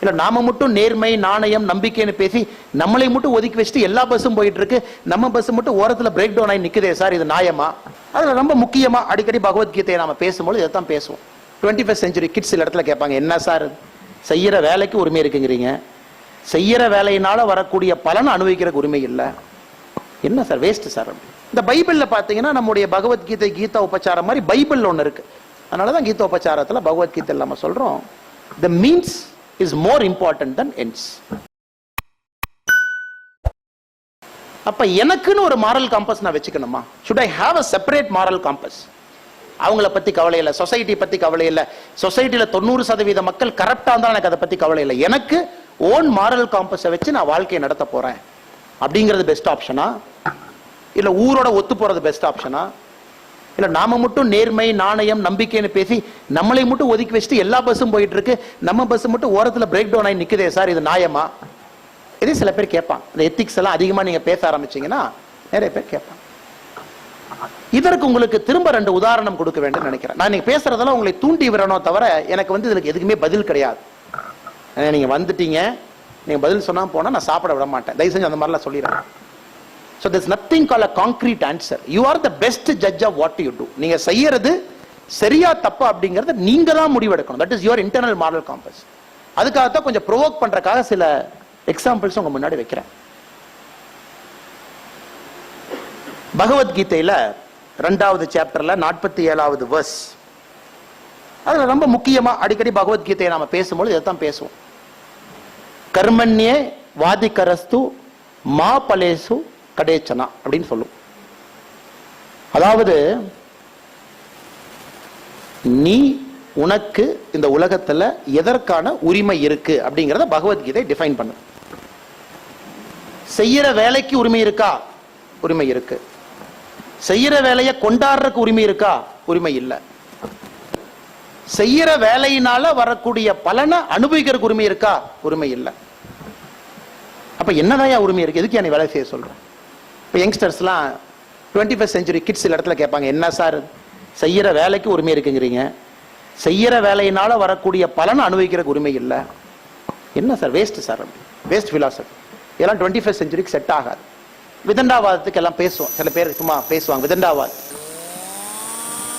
இல்ல நாம மட்டும் நேர்மை நாணயம் நம்பிக்கைன்னு பேசி நம்மளை மட்டும் ஒதுக்கி வச்சுட்டு எல்லா பஸ்ஸும் போயிட்டு இருக்கு, நம்ம பஸ் மட்டும் ஓரத்துல பிரேக் டவுன் ஆகி நிக்குதே சார், இது நியாயமா? அதுல ரொம்ப முக்கியமா அடிக்கடி பகவத்கீதையை நாம பேசும்போது இதைத்தான் பேசுவோம். 21st century கிட்ஸ் சில இடத்துல கேட்பாங்க, என்ன சார் செய்யற வேலைக்கு உரிமை இருக்குங்கிறீங்க, செய்யற வேலையினால வரக்கூடிய பலனை அனுபவிக்கிறதுக்கு உரிமை இல்லை, என்ன சார் வேஸ்ட் சார்? இந்த பைபிள்ல பாத்தீங்கன்னா நம்முடைய பகவத்கீதை கீதா உபச்சாரம் மாதிரி பைபிள் ஒண்ணு இருக்கு. அதனாலதான் கீதா உபச்சாரத்துல பகவத்கீதை நம்ம சொல்றோம், the means is more important than ends. அப்ப எனக்குன்னு ஒரு மாரல் காம்பஸ் நான் வச்சுக்கணுமா? should I have a separate moral compass? அவங்கள பத்தி கவலை இல்லை, சொசைட்டி பத்தி கவலை இல்லை, சொசைட்டில 90% மக்கள் கரெக்டா இருந்தா எனக்கு அதை பத்தி கவலை இல்லை, எனக்கு ஓன் மாரல் காம்பஸை வச்சு நான் வாழ்க்கையை நடத்த போறேன் அப்படிங்கிறது பெஸ்ட் ஆப்ஷனா? இல்ல ஊரோட ஒத்து போறது பெஸ்ட் ஆப்ஷனா? இல்ல நாம மட்டும் நேர்மை நாணயம் நம்பிக்கைன்னு பேசி நம்மளை மட்டும் ஒதுக்கி வச்சுட்டு எல்லா பஸ்ஸும் போயிட்டு இருக்கு, நம்ம பஸ் மட்டும் ஓரத்துல பிரேக் டவுன் ஆகி நிக்குதே சார், இது நியாயமா? இதே சில பேர் கேட்பாங்க. இந்த எத்திக்ஸ் எல்லாம் அதிகமா நீங்க பேச ஆரம்பிச்சீங்கன்னா நிறைய பேர் கேட்பாங்க. இதற்கு உங்களுக்கு திரும்ப 2 உதாரணம் கொடுக்க வேண்டும் நினைக்கிறேன். நான் நீங்க பேசுறதெல்லாம் உங்களை தூண்டி விடணும் தவிர எனக்கு இதுக்கு எதுக்குமே பதில் கிடையாது. நீங்க வந்துட்டீங்க, நீங்க பதில் சொன்னா போனா நான் சாப்பிட விட மாட்டேன், தயவு செஞ்சு அந்த மாதிரிலாம் சொல்லிடுறேன். So there's nothing called a concrete answer. You are the best judge of what you do. நீங்க செய்யறது சரியா தப்பா அப்படிங்கறத நீங்க தான் முடிவெடுக்கணும். That is your internal moral compass. அதுக்காக தான் கொஞ்சம் ப்ரோவோக் பண்றதுக்காக சில எக்ஸாம்பிள்ஸ் உங்க முன்னாடி வைக்கிறேன். பகவத்கீதையில 2வது சாப்டர்ல 47வது verse. அதுல ரொம்ப முக்கியமா அடிக்கடி பகவத்கீதையை நாம பேசும்போது இதைத்தான் பேசுவோம். கர்மண்யே வாதிகரஸ்து மா பலேசு கடேச்சனா அப்படின்னு சொல்லும். அதாவது நீ உனக்கு இந்த உலகத்துல எதற்கான உரிமை இருக்கு அப்படிங்கறத பகவத்கீதை டிஃபைன் பண்ணு. செய்யற வேலைக்கு உரிமை இருக்கா? உரிமை இருக்கு. செய்யற வேலையை கொண்டாடுறதுக்கு உரிமை இருக்கா? உரிமை இல்ல. செய்யற வேலையினால வரக்கூடிய பலனை அனுபவிக்கிறதுக்கு உரிமை இருக்கா? உரிமை இல்ல. அப்ப என்னதான் உரிமை இருக்கு? எதுக்கு நீ வேலை செய்ய சொல்றேன்? இப்போ யங்ஸ்டர்ஸ்லாம் 21st century கிட்ஸ் சில இடத்துல கேட்பாங்க, என்ன சார் செய்யற வேலைக்கு உரிமை இருக்குங்கிறீங்க, செய்யற வேலையினால வரக்கூடிய பலனை அனுபவிக்கிறதுக்கு உரிமை இல்லை, என்ன sir waste sir? Waste philosophy. இதெல்லாம் 21st centuryக்கு செட் ஆகாது. விதண்டாவாதத்துக்கு எல்லாம் பேசுவோம், சில பேர் சும்மா பேசுவாங்க விதண்டாவாதம்.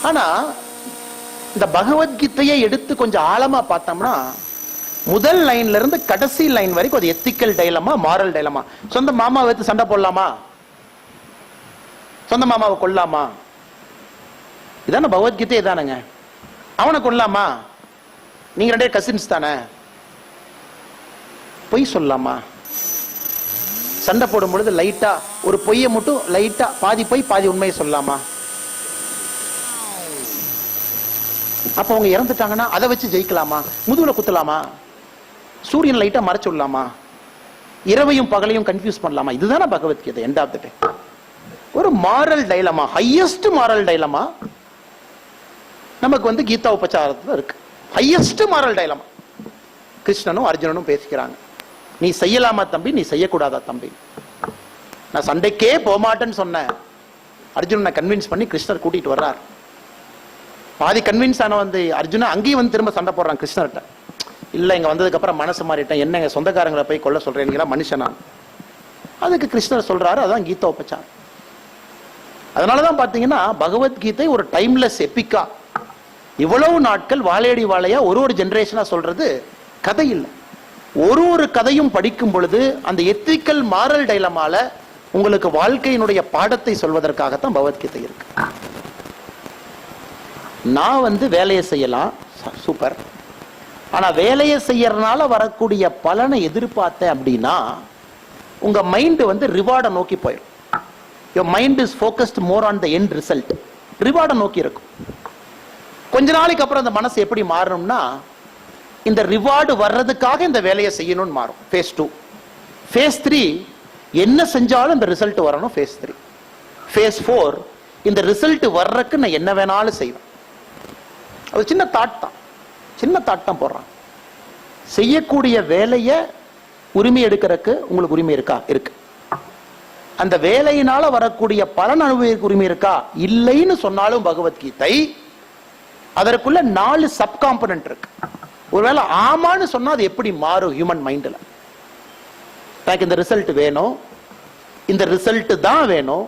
ஆனா இந்த பகவத்கீதையை எடுத்து கொஞ்சம் ஆழமா பார்த்தோம்னா முதல் லைன்ல இருந்து கடைசி லைன் வரைக்கும் அது எத்திக்கல் டைலமா மாரல் டைலமா. சொந்த மாமாவை வைத்து சண்டை போடலாமா? சொந்த மாமாவை கொல்லாமா? இதான பகவத்கீதை தானுங்க. அவனை கொல்லாமா? நீங்க 2 கசின்ஸ் தானே, பொய் சொல்லலாமா? சண்டை போடும் பொழுது லைட்டா ஒரு பொய்யை மட்டும் லைட்டா பாதி பொய் பாதி உண்மையை சொல்லலாமா? அப்ப அவங்க இறந்துட்டாங்கன்னா அதை வச்சு ஜெயிக்கலாமா? முதுகுல குத்தலாமா? சூரியன் லைட்டா மறைச்சு விடலாமா? இரவையும் பகலையும் கன்ஃபியூஸ் பண்ணலாமா? இதுதானே பகவத்கீதை. எண்ட் ஆஃப் தி டே ஒரு moral dilemma, highest moral dilemma நமக்கு கீதா உபச்சாரத்துல இருக்கு. ஹையஸ்ட் மாரல் டைலமா கிருஷ்ணனும் அர்ஜுனனும் பேசிக்கிறாங்க. நீ செய்யலாமா தம்பி, நீ செய்யக்கூடாதா தம்பி? நான் சண்டைக்கே போமாட்டேன்னு சொன்னேன், அர்ஜுனனை கன்வின்ஸ் பண்ணி கிருஷ்ணர் கூட்டிட்டு வர்றார். பாதி கன்வின்ஸ் ஆன அர்ஜுனா அங்கேயும் திரும்ப சண்டை போடுறான் கிருஷ்ணர்கிட்ட. இல்ல இங்க வந்ததுக்கு அப்புறம் மனசு மாறிட்டேன், என்ன எங்க சொந்தக்காரங்களை போய் கொல்ல சொல்றேன் மனுஷனா? அதுக்கு கிருஷ்ணர் சொல்றாரு, அதான் கீதா உபச்சாரம். அதனாலதான் பாத்தீங்கன்னா பகவத்கீதை ஒரு டைம்லெஸ் எப்பிக்கா. இவ்வளவு நாட்கள் வாழையடி வாழையா ஒரு ஜெனரேஷனா சொல்றது கதை இல்லை. ஒரு கதையும் படிக்கும் பொழுது அந்த எத்திக்கல் மாரல் டைலமால உங்களுக்கு வாழ்க்கையினுடைய பாடத்தை சொல்வதற்காகத்தான் பகவத்கீதை இருக்கு. நான் வேலையை செய்யலாம், சூப்பர். ஆனா வேலையை செய்யறதுனால வரக்கூடிய பலனை எதிர்பார்த்தேன் அப்படின்னா உங்க மைண்ட் ரிவார்டை நோக்கி போயிடும். Your mind is focused more on the end result. ரிவார்டை நோக்கி இருக்கும். கொஞ்ச நாளைக்கு அப்புறம் அந்த மனசு எப்படி மாறணும்னா இந்த ரிவார்டு வர்றதுக்காக இந்த வேலையை செய்யணும்னு மாறும். phase 2. phase 3 என்ன செஞ்சாலும் இந்த ரிசல்ட் வரணும். phase 3. phase 4 இந்த ரிசல்ட் வர்றதுக்கு நான் என்ன வேணாலும் செய்வேன். அது சின்ன தாட் தான் போடுறான். செய்யக்கூடிய வேலையை உரிமை எடுக்கிறதுக்கு உங்களுக்கு உரிமை இருக்கா? இருக்கு. அந்த வேலையினால வரக்கூடிய பலன் அனுபவிக்க உரிமை இருக்கா? இல்லைன்னு சொன்னாலும் பகவத்கீதை அதற்குள்ள 4 சப் காம்பனன்ட் இருக்கு. ஒருவேளை ஆமான்னு சொன்னா அது எப்படி மாறும் ஹியூமன் மைண்ட்ல? எனக்கு இந்த ரிசல்ட் வேணும், இந்த ரிசல்ட் தான் வேணும்,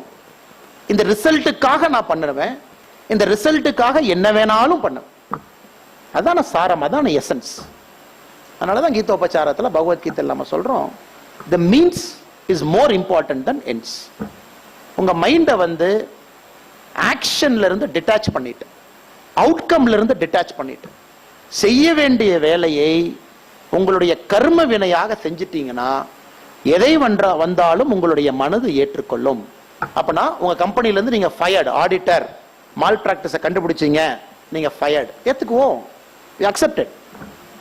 இந்த ரிசல்ட்டுக்காக நான் பண்ணுவேன், இந்த ரிசல்ட்டுக்காக என்ன வேணாலும் பண்ணுவேன். அதான சாரம், அதான எசன்ஸ். அதனாலதான் கீதோபச்சாரத்துல பகவத்கீதை நம்ம சொல்றோம், the means is more important than ends. உங்க மைண்ட வந்து ஆக்ஷன்ல இருந்து டிட்டாச் பண்ணிட்டு, அவுட்கம்ல இருந்து டிட்டாச் பண்ணிட்டு, செய்ய வேண்டிய வேலையை உங்களுடைய கர்ம வினையாக செஞ்சிட்டீங்கன்னா எதை வந்தாலும் உங்களுடைய மனது ஏற்றுக்கொள்ளும். அப்பனா உங்க கம்பெனில இருந்து நீங்க ஃபயர்டு, ஆடிட்டர் மால் பிராக்டிஸை கண்டுபிடிச்சீங்க, நீங்க ஃபயர்டு, ஏத்துக்குவோம், அக்செப்டட்.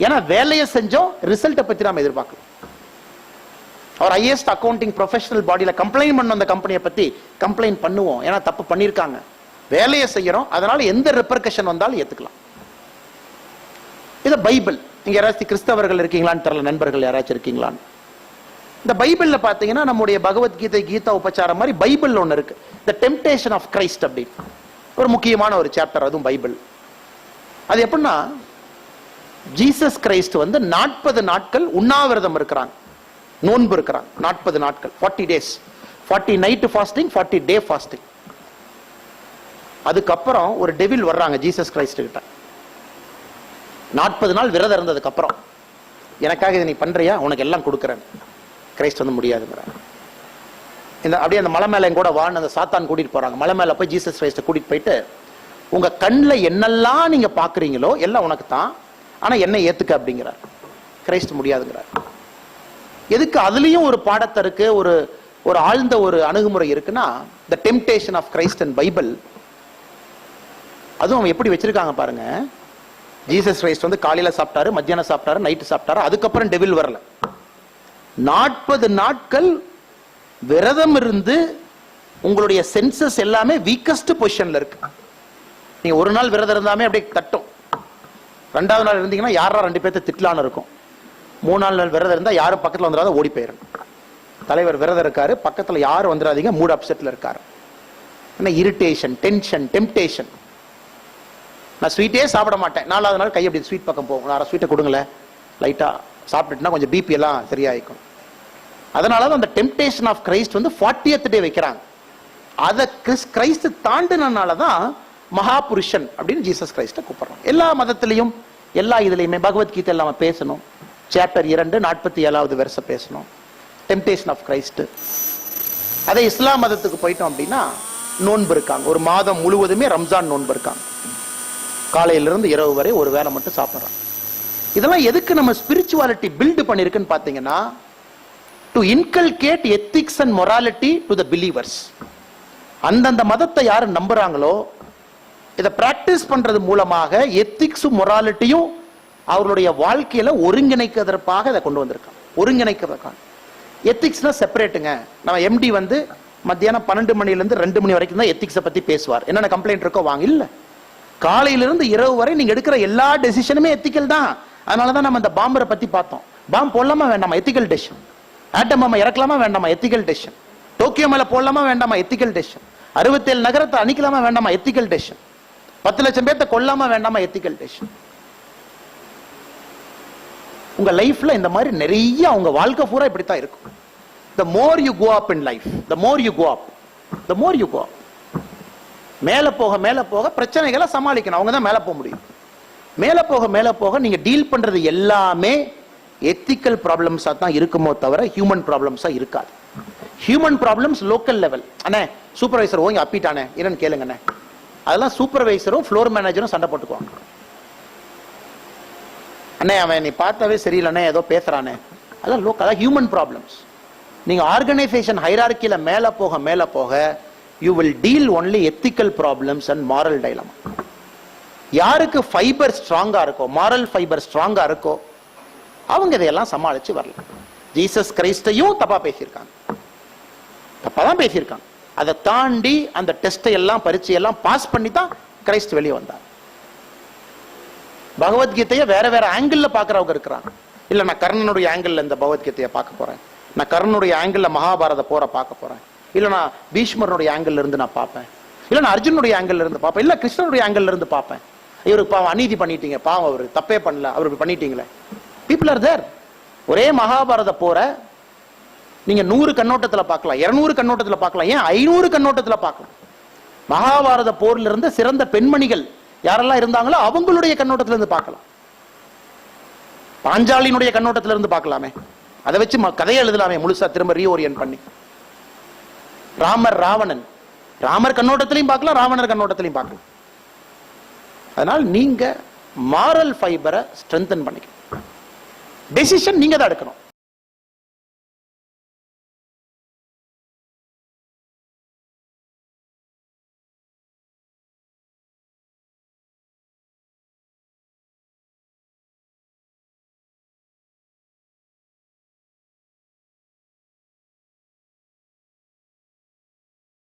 ஏன்னா வேலையை செஞ்சோம், ரிசல்ட்டை பத்தி நாம எதிர்பார்க்கலாம். அவர் ஹையஸ்ட் அக்கௌண்டிங் ப்ரொஃபஷனல் பாடியில கம்ப்ளைண்ட் பண்ண அந்த கம்பெனியை பத்தி கம்ப்ளைண்ட் பண்ணுவோம், ஏன்னா தப்பு பண்ணிருக்காங்க. வேலையை செய்யறோம், அதனால எந்த ரெப்பர்கஷன் வந்தாலும் ஏத்துக்கலாம். இது பைபிள். இங்க யாராச்சும் கிறிஸ்தவர்கள் இருக்கீங்களான்னு தெரியல, நண்பர்கள் யாராச்சும் இருக்கீங்களான்னு. இந்த பைபிள்ல பாத்தீங்கன்னா நம்முடைய பகவத்கீதை, கீதா உபச்சாரம் மாதிரி பைபிள் ஒண்ணு இருக்கு, தி டெம்ப்டேஷன் ஆஃப் கிரைஸ்ட் அப்படின்னு ஒரு முக்கியமான ஒரு சாப்டர், அதுவும் பைபிள். அது எப்படின்னா, ஜீசஸ் கிரைஸ்ட் வந்து 40 நாட்கள் உண்ணாவிரதம் இருக்கிறாங்க, நோன்பு இருக்கிறாங்க. 40 நாட்கள், 40 டேஸ், 40 நைட் ஃபாஸ்டிங், 40 டே ஃபாஸ்டிங். அதுக்கப்புறம் ஒரு டெவில் வர்றாங்க ஜீசஸ் கிரைஸ்ட் கிட்ட. 40 நாள் விரதம் இருந்ததுக்கு அப்புறம், எனக்காக இதை நீ பண்றியா, உனக்கு எல்லாம் கொடுக்குறேன். கிரைஸ்ட் வந்து முடியாதுங்கிற. இந்த அப்படியே அந்த மலை மேல கூட வான்னு அந்த சாத்தான் கூட்டிட்டு போறாங்க. மலை மேல போய் ஜீசஸ் கிரைஸ்ட கூட்டிட்டு போயிட்டு, உங்க கண்ணில் என்னெல்லாம் நீங்க பாக்குறீங்களோ எல்லாம் உனக்கு தான், ஆனா என்ன ஏத்துக்க அப்படிங்கிறார். கிரைஸ்ட் முடியாதுங்கிறார். எதுக்கு? அதுலயும் ஒரு பாடத்தை இருக்கு, ஒரு ஒரு ஆழ்ந்த ஒரு அணுகுமுறை இருக்குன்னா, the temptation of Christ and Bible. அதுவும் அவன் எப்படி வச்சிருக்காங்க பாருங்க. ஜீசஸ் கிரைஸ்ட் வந்து காலையில சாப்பிட்டாரு, மத்தியானம் சாப்பிட்டாரு, நைட்டு சாப்பிட்டாரு, அதுக்கப்புறம் டெவில் வரல. 40 நாட்கள் விரதம் இருந்து உங்களுடைய சென்சஸ் எல்லாமே வீக்கஸ்ட் பொசிஷன்ல இருக்கு. நீங்க ஒரு நாள் விரதம் இருந்தாமே அப்படியே தட்டும். 2வது நாள் இருந்தீங்கன்னா யாரா 2 பேர்த்த திட்டலான்னு இருக்கும். 3 நாள் விரதம் இருந்தா யாரும் பக்கத்துல வந்துடாத, ஓடி போயிடும். தலைவர் விரதம் இருக்காரு, பக்கத்துல யாரும் வந்துடாதீங்க, மூட் அப்செட்ல இருக்காரு. என்ன இரிட்டேஷன், டென்ஷன், டெம்ப்டேஷன். நான் ஸ்வீட்டே சாப்பிட மாட்டேன், 4வது நாள் கை அப்படி ஸ்வீட் பக்கம் போகும், நான் ஸ்வீட்டை கொடுங்களேன், லைட்டா சாப்பிட்டுட்டுனா கொஞ்சம் பிபி எல்லாம் சரியாயிக்கும். அதனால அந்த டெம்ப்டேஷன் ஆஃப் கிரைஸ்ட் வந்து 40th டே வைக்கிறாங்க. அதை கிரைஸ்ட் தாண்டினால தான் மகாபுருஷன் அப்படின்னு ஜீசஸ் கிரைஸ்ட கூப்பிடுறோம். எல்லா மதத்திலையும் எல்லா இதுலையுமே பகவத்கீதை நம்ம பேசணும். சாப்டர் 2 47வது வெர்ஸ் பேசணும், டெம்ப்டேஷன் ஆஃப் கிரைஸ்ட். அதே இஸ்லாம் மதத்துக்கு போயிட்டோம் அப்படின்னா நோன்பு இருக்காங்க, ஒரு மாதம் முழுவதுமே ரம்ஜான் நோன்பு இருக்காங்க. காலையிலிருந்து இரவு வரை ஒரு வேளை மட்டும் சாப்பிட்றாங்க. இதெல்லாம் எதுக்கு நம்ம ஸ்பிரிச்சுவாலிட்டி பில்ட் பண்ணிருக்குன்னு பாத்தீங்கன்னா, to inculcate ethics and morality to the believers. அந்தந்த மதத்தை யாரு நம்புறாங்களோ இதை பிராக்டிஸ் பண்றது மூலமாக எத்திக்ஸும் மொராலிட்டியும் அவர்களுடைய வாழ்க்கையில ஒருங்கிணைக்கிறதற்காக இதை கொண்டு வந்திருக்காங்க. ஒருங்கிணைக்கிறதுக்காக. எத்திக்ஸ்னா செப்பரேட்டுங்க. நம்ம எம்டி வந்து மத்தியானம் 12 மணிலிருந்து 2 மணி வரைக்கும் தான் எத்திக்ஸை பத்தி பேசுவார். என்னென்ன கம்ப்ளைண்ட் இருக்கோ வாங்க. இல்ல, காலையிலிருந்து இரவு வரை நீங்க எடுக்கிற எல்லா டெசிஷனுமே எத்திக்கல் தான். அதனாலதான் நம்ம இந்த பாம்பரை பத்தி பார்த்தோம். பாம்பு போடலாமா வேண்டாமா, எத்திக்கல் டெசிஷன். ஆட்டம் பாம்பை இறக்கலாமா வேண்டாமா, எத்திக்கல் டெசிஷன். டோக்கியோ மேல போடலாமா வேண்டாமா, எத்திக்கல் டெசிஷன். 67 நகரத்தை அணிக்கலாமா வேண்டாமா, எத்திக்கல் டெசிஷன். 10 லட்சம் பேர்த்த கொல்லாமா வேண்டாமா, எத்திக்கல் டெசிஷன். உங்க லைஃப்ல இந்த மாதிரி நிறைய, உங்க வாழ்க்கை பூரா இப்படித்தான் இருக்கும். the more you go up in life, the more you go up, the more you go up. மேல போக பிரச்சனைகளை சமாளிக்கணும். அவங்க தான் மேல போக முடியும். மேல போக நீங்க டீல் பண்றது எல்லாமே எத்திக்கல் ப்ராப்ளம்ஸா தான் இருக்குமோ தவிர ஹியூமன் ப்ராப்ளம்ஸா இருக்காது. Human problems local level. அண்ணே சூப்பர்வைசர் ஓங்க அப்பிட்டானே என்னன்னு கேளுங்கண்ணே. அதெல்லாம் சூப்பர்வைசரும் ஃப்ளோர் மேனேஜரும் சண்டை போட்டுக்குவாங்க. அண்ணே அவன் நீ பார்த்தாவே சரியில்லைண்ணே, ஏதோ பேசுறானே, அதெல்லாம் லோக்கல். அதான் ஹியூமன் ப்ராப்ளம்ஸ். நீங்க ஆர்கனைசேஷன் ஹைரார்க்கியில மேல போக you will deal only ethical problems and moral dilemma. யாருக்கு ஃபைபர் ஸ்ட்ராங்கா இருக்கோ, moral ஃபைபர் ஸ்ட்ராங்கா இருக்கோ, அவங்க இதையெல்லாம் சமாளிச்சு வரலாம். ஜீசஸ் கிரைஸ்டையும் தப்பா பேசியிருக்காங்க, தப்பாதான் பேசியிருக்காங்க. அதை தாண்டி அந்த டெஸ்டை எல்லாம் பரீட்சை எல்லாம் பாஸ் பண்ணி தான் கிரைஸ்ட் வெளியே வந்தார். பகவத்கீதையை வேற வேற ஆங்கிள் பாக்குறவங்க இருக்கிறாங்க. இல்ல நான் கர்ணனுடைய ஆங்கிள் இந்த பகவத்கீதையை பார்க்க போறேன், நான் கர்ணனுடைய ஆங்கிள் மகாபாரத போற பார்க்க போறேன், இல்ல நான் பீஷ்மருடைய ஆங்கிள் இருந்து நான் பார்ப்பேன், இல்ல நான் அர்ஜுனுடைய ஆங்கிள் இருந்து பார்ப்பேன், இல்ல கிருஷ்ணனுடைய ஆங்கிள் இருந்து பார்ப்பேன். இவருக்கு பாவம் அநீதி பண்ணிட்டீங்க, பாவம் அவரு தப்பே பண்ணல, அவருக்கு பண்ணிட்டீங்களே. பீப்புள் ஆர் தேர். ஒரே மகாபாரத போற நீங்க 100 கண்ணோட்டத்துல பார்க்கலாம், 200 கண்ணோட்டத்துல பார்க்கலாம், ஏன் 500 கண்ணோட்டத்துல பார்க்கலாம். மகாபாரத போர்ல இருந்த சிறந்த பெண்மணிகள் யாரெல்லாம் இருந்தாங்களோ அவங்களுடைய கண்ணோட்டத்துல இருந்து பார்க்கலாம். பாஞ்சாலியினுடைய கண்ணோட்டத்துல இருந்து பார்க்கலாமே, அதை வச்சு கதையை எழுதலாமே முழுசா திரும்ப ரீஓரியன்ட் பண்ணி. ராமர் ராவணன், ராமர் கண்ணோட்டத்திலையும் பார்க்கலாம், ராவணர் கண்ணோட்டத்திலையும் பார்க்கலாம். அதனால் நீங்க மாரல் ஃபைபரை ஸ்ட்ரென்தன் பண்ணிக்கணும். டெசிஷன் நீங்க தான் எடுக்கணும்.